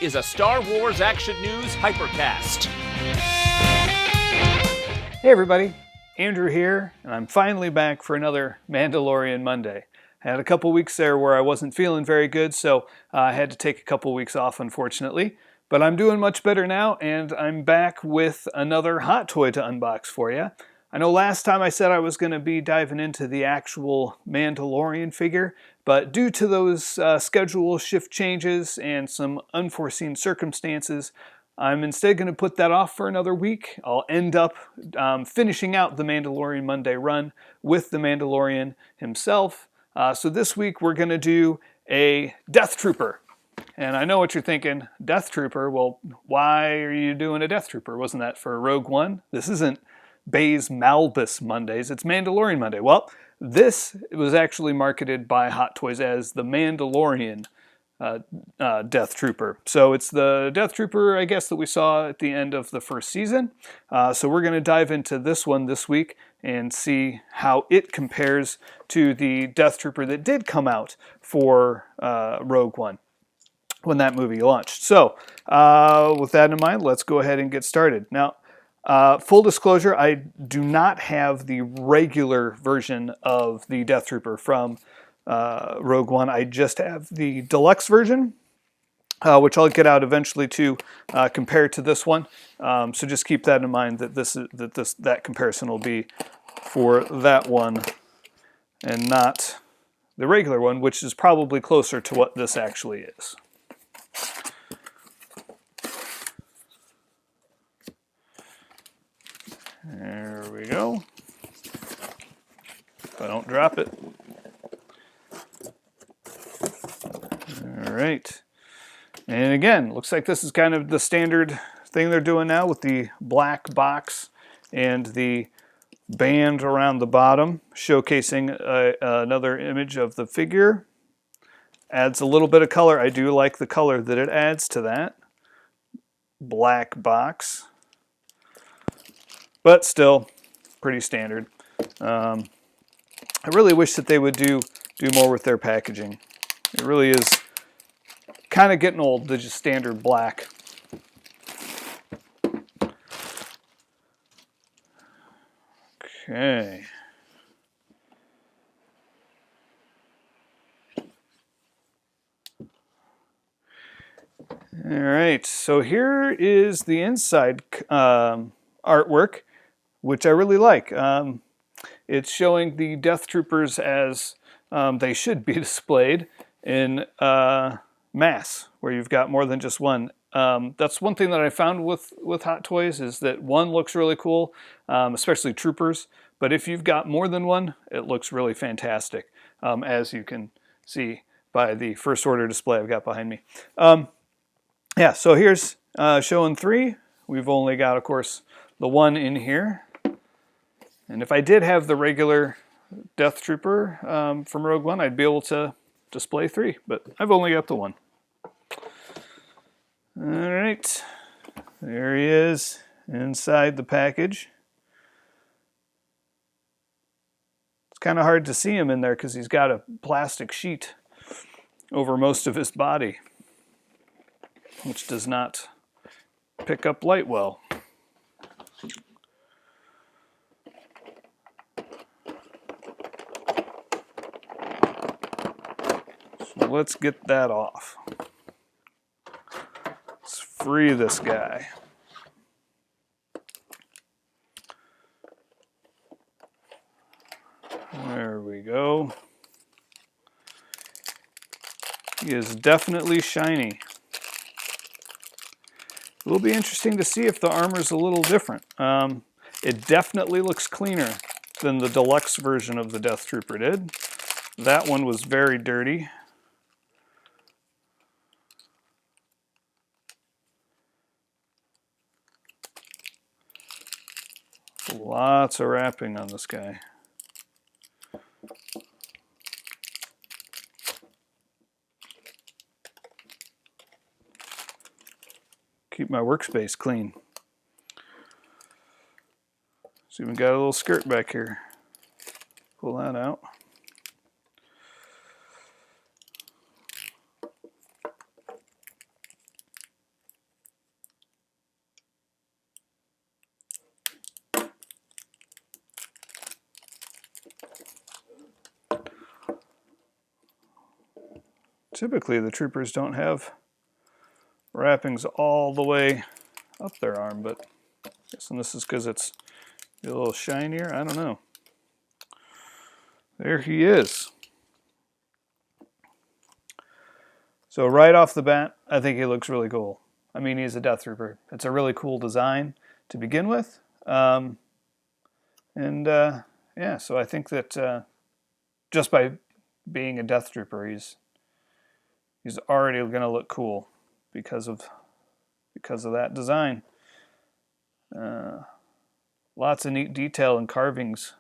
is a Star Wars Action News Hypercast. Hey everybody, Andrew here, and I'm finally back for another Mandalorian Monday. I had a couple weeks there where I wasn't feeling very good, so I had to take a couple weeks off, unfortunately. But I'm doing much better now, and I'm back with another hot toy to unbox for you. I know last time I said I was going to be diving into the actual Mandalorian figure, but due to those schedule shift changes and some unforeseen circumstances, I'm instead going to put that off for another week. I'll end up finishing out the Mandalorian Monday run with the Mandalorian himself. So this week we're going to do a Death Trooper. And I know what you're thinking, Death Trooper? Well, why are you doing a Death Trooper? Wasn't that for Rogue One? This isn't Baze Malbus Mondays, it's Mandalorian Monday. Well, this was actually marketed by Hot Toys as the Mandalorian Death Trooper. So it's the Death Trooper, I guess, that we saw at the end of the first season. So we're going to dive into this one this week and see how it compares to the Death Trooper that did come out for Rogue One when that movie launched. So with that in mind, let's go ahead and get started. Now, full disclosure, I do not have the regular version of the Death Trooper from Rogue One. I just have the deluxe version, which I'll get out eventually to compare to this one. So just keep that in mind that that comparison will be for that one and not the regular one, which is probably closer to what this actually is. There we go. If I don't drop it. All right. And again, looks like this is kind of the standard thing they're doing now with the black box and the band around the bottom, showcasing another image of the figure. Adds a little bit of color. I do like the color that it adds to that black box. But still, pretty standard. I really wish that they would do more with their packaging. It really is kind of getting old, the just standard black. Okay. All right, so here is the inside artwork, which I really like. It's showing the Death Troopers as they should be displayed in mass, where you've got more than just one. That's one thing that I found with Hot Toys is that one looks really cool, especially Troopers, but if you've got more than one, it looks really fantastic, as you can see by the first order display I've got behind me. Yeah, so here's showing three. We've only got, of course, the one in here. And if I did have the regular Death Trooper from Rogue One, I'd be able to display three, but I've only got the one. All right, there he is inside the package. It's kind of hard to see him in there because he's got a plastic sheet over most of his body, which does not pick up light well. So let's get that off. Let's free this guy. There we go. He is definitely shiny. It will be interesting to see if the armor's a little different. It definitely looks cleaner than the deluxe version of the Death Trooper did. That one was very dirty. Lots of wrapping on this guy. Keep my workspace clean. So even got a little skirt back here. Pull that out. Typically the troopers don't have wrappings all the way up their arm, but I guess this is because it's a little shinier. I don't know. There he is. So right off the bat, I think he looks really cool. I mean, he's a Death Trooper. It's a really cool design to begin with. Yeah, so I think that just by being a Death Trooper, he's already going to look cool because of that design. Lots of neat detail and carvings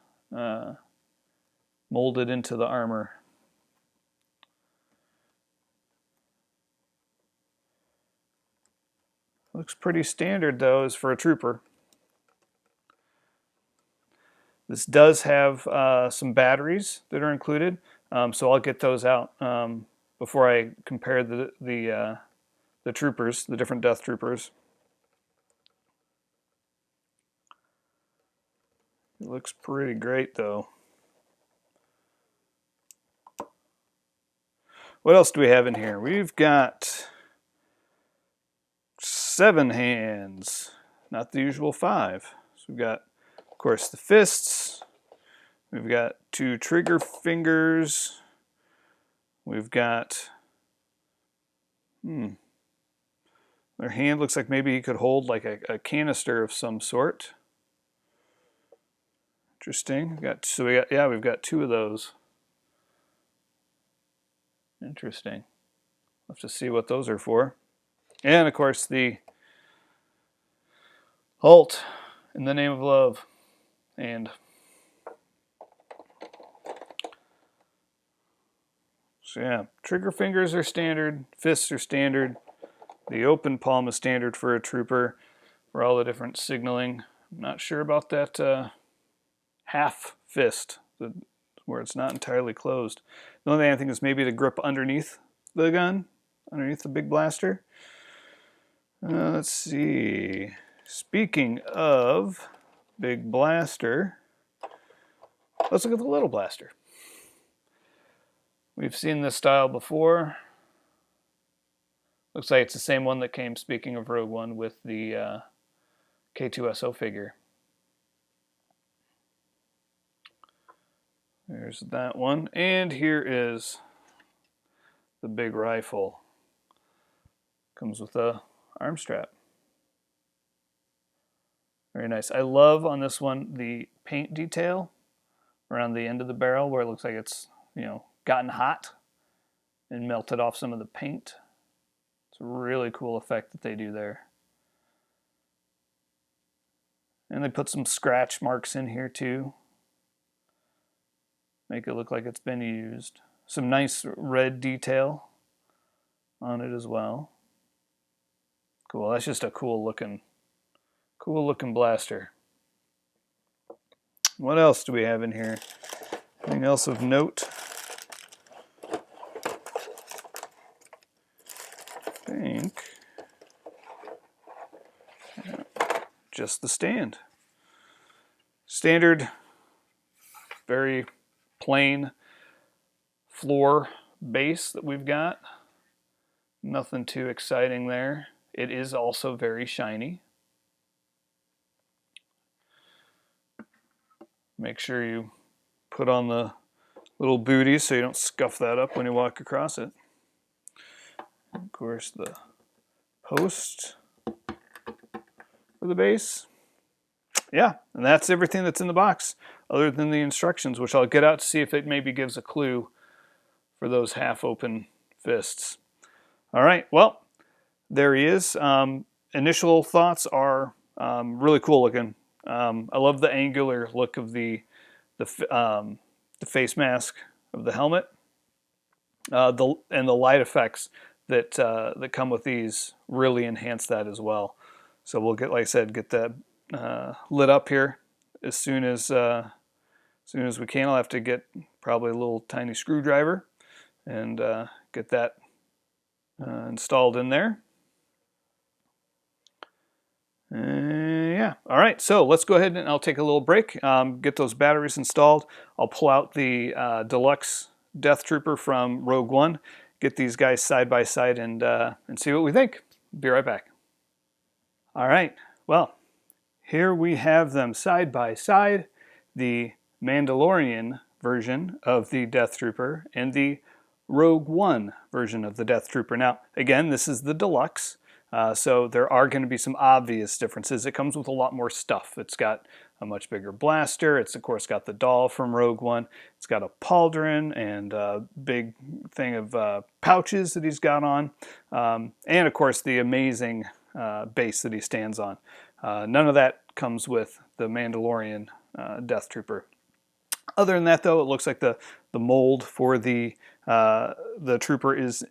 molded into the armor. Looks pretty standard though, as for a trooper. This does have some batteries that are included, so I'll get those out before I compare the troopers, the different Death Troopers. It looks pretty great though. What else do we have in here? We've got 7 hands, not the usual 5. So we've got, of course, the fists. We've got 2 trigger fingers. We've got, their hand looks like maybe he could hold like a canister of some sort. Interesting. We've got 2 of those. Interesting. We'll have to see what those are for. And of course the Halt in the name of love. And so yeah, trigger fingers are standard, fists are standard. The open palm is standard for a trooper for all the different signaling. I'm not sure about that half fist, where it's not entirely closed. The only thing I think is maybe to grip underneath the gun, underneath the big blaster. Let's see. Speaking of big blaster, let's look at the little blaster. We've seen this style before. Looks like it's the same one that came, speaking of Rogue One, with the K2SO figure. There's that one. And here is the big rifle. Comes with a arm strap. Very nice. I love on this one the paint detail around the end of the barrel where it looks like it's, gotten hot and melted off some of the paint. It's a really cool effect that they do there. And they put some scratch marks in here too. Make it look like it's been used. Some nice red detail on it as well. Cool. That's just a cool looking blaster. What else do we have in here? Anything else of note? I think just the stand. Standard, very plain floor base that we've got. Nothing too exciting there. It is also very shiny. Make sure you put on the little booties so you don't scuff that up when you walk across it. Of course, the post for the base. Yeah, and that's everything that's in the box, other than the instructions, which I'll get out to see if it maybe gives a clue for those half-open fists. All right, well, there he is. Initial thoughts are really cool looking. I love the angular look of the face mask of the helmet, and the light effects that come with these really enhance that as well. So we'll get, like I said, get that lit up here as soon as we can. I'll have to get probably a little tiny screwdriver and get that installed in there. Yeah, all right, so let's go ahead and I'll take a little break, get those batteries installed. I'll pull out the deluxe Death Trooper from Rogue One, get these guys side by side and see what we think. Be right back. All right, well, here we have them side by side, the Mandalorian version of the Death Trooper and the Rogue One version of the Death Trooper. Now, again, this is the deluxe, so there are going to be some obvious differences. It comes with a lot more stuff. It's got a much bigger blaster. It's, of course, got the doll from Rogue One. It's got a pauldron and a big thing of pouches that he's got on. And, of course, the amazing base that he stands on. None of that comes with the Mandalorian Death Trooper. Other than that, though, it looks like the mold for the Trooper is,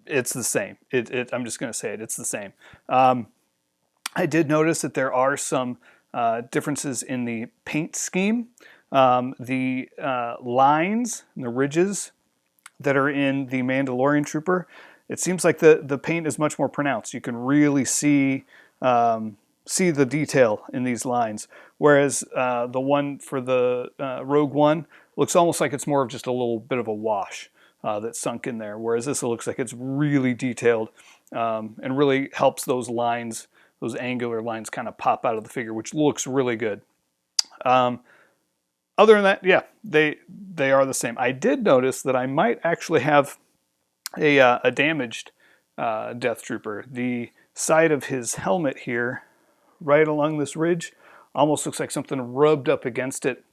it's the same. I'm just going to say it, it's the same. I did notice that there are some differences in the paint scheme. The lines and the ridges that are in the Mandalorian Trooper, it seems like the paint is much more pronounced. You can really see the detail in these lines, whereas the one for the Rogue One looks almost like it's more of just a little bit of a wash that's sunk in there, whereas this looks like it's really detailed and really helps those lines, those angular lines, kind of pop out of the figure, which looks really good. Other than that, yeah, they are the same. I did notice that I might actually have a damaged Death Trooper. The side of his helmet here, right along this ridge, almost looks like something rubbed up against it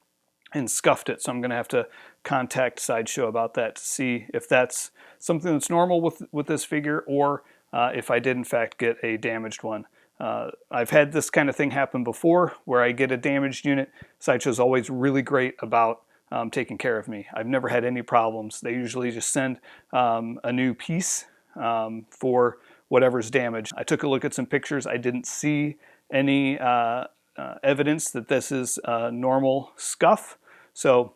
and scuffed it. So I'm going to have to contact Sideshow about that to see if that's something that's normal with this figure, or if I did in fact get a damaged one. I've had this kind of thing happen before where I get a damaged unit. Sideshow's always really great about taking care of me. I've never had any problems. They usually just send a new piece for whatever's damaged. I took a look at some pictures. I didn't see any evidence that this is a normal scuff, so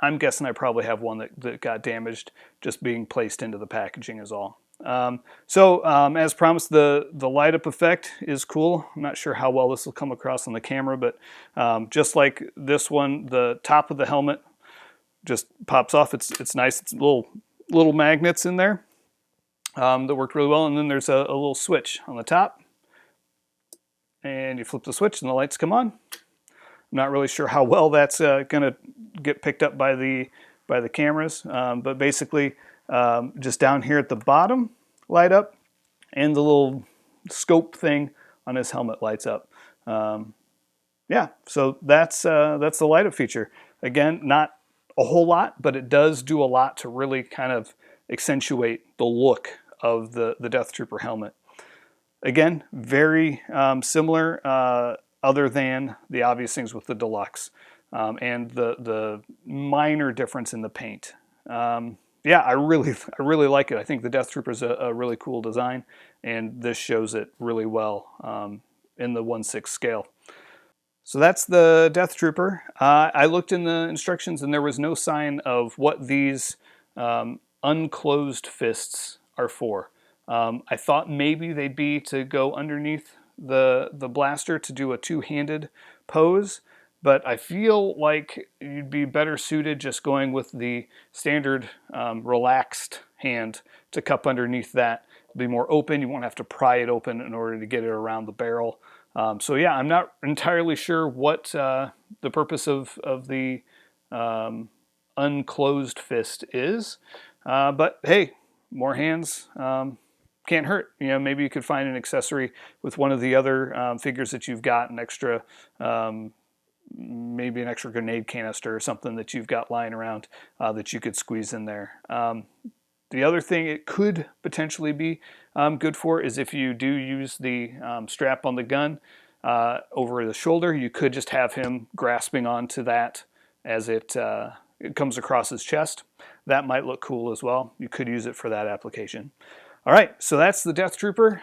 I'm guessing I probably have one that got damaged just being placed into the packaging is all. As promised, the light up effect is cool. I'm not sure how well this will come across on the camera, but just like this one, the top of the helmet just pops off. It's nice. It's little magnets in there that worked really well, and then there's a little switch on the top. And you flip the switch and the lights come on. I'm not really sure how well that's going to get picked up by the cameras, but basically just down here at the bottom light up, and the little scope thing on his helmet lights up. Yeah, so that's the light up feature. Again, not a whole lot, but it does do a lot to really kind of accentuate the look of the Death Trooper helmet. Again, very similar, other than the obvious things with the deluxe and the minor difference in the paint. Yeah, I really like it. I think the Death Trooper is a really cool design, and this shows it really well in the 1/6 scale. So that's the Death Trooper. I looked in the instructions, and there was no sign of what these unclosed fists are for. I thought maybe they'd be to go underneath the blaster to do a two-handed pose, but I feel like you'd be better suited just going with the standard relaxed hand to cup underneath that. It'll be more open. You won't have to pry it open in order to get it around the barrel. So yeah, I'm not entirely sure what the purpose of the unclosed fist is, but hey, more hands can't hurt. You know, maybe you could find an accessory with one of the other figures that you've got, an extra, maybe an extra grenade canister or something that you've got lying around that you could squeeze in there. The other thing it could potentially be good for is if you do use the strap on the gun over the shoulder, you could just have him grasping onto that as it comes across his chest. That might look cool as well. You could use it for that application. All right, so that's the Death Trooper.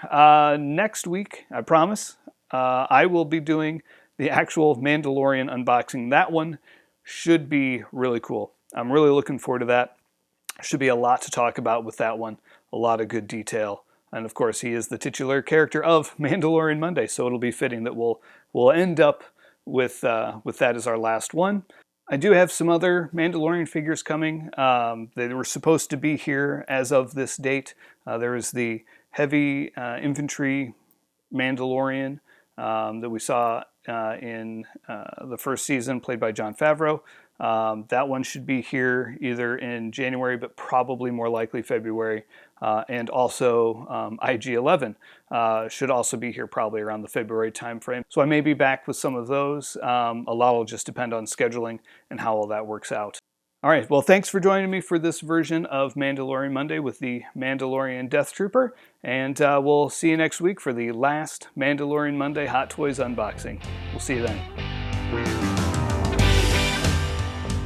Next week, I promise, I will be doing the actual Mandalorian unboxing. That one should be really cool. I'm really looking forward to that. Should be a lot to talk about with that one. A lot of good detail. And of course, he is the titular character of Mandalorian Monday, so it'll be fitting that we'll end up with that as our last one. I do have some other Mandalorian figures coming. They were supposed to be here as of this date. There is the heavy infantry Mandalorian that we saw in the first season, played by Jon Favreau. That one should be here either in January, but probably more likely February. And also IG-11 should also be here probably around the February timeframe. So I may be back with some of those. A lot will just depend on scheduling and how all that works out. All right, well, thanks for joining me for this version of Mandalorian Monday with the Mandalorian Death Trooper, and we'll see you next week for the last Mandalorian Monday Hot Toys unboxing. We'll see you then.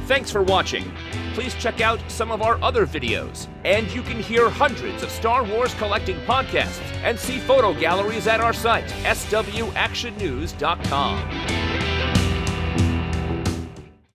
Thanks for watching. Please check out some of our other videos, and you can hear hundreds of Star Wars collecting podcasts and see photo galleries at our site, swactionnews.com.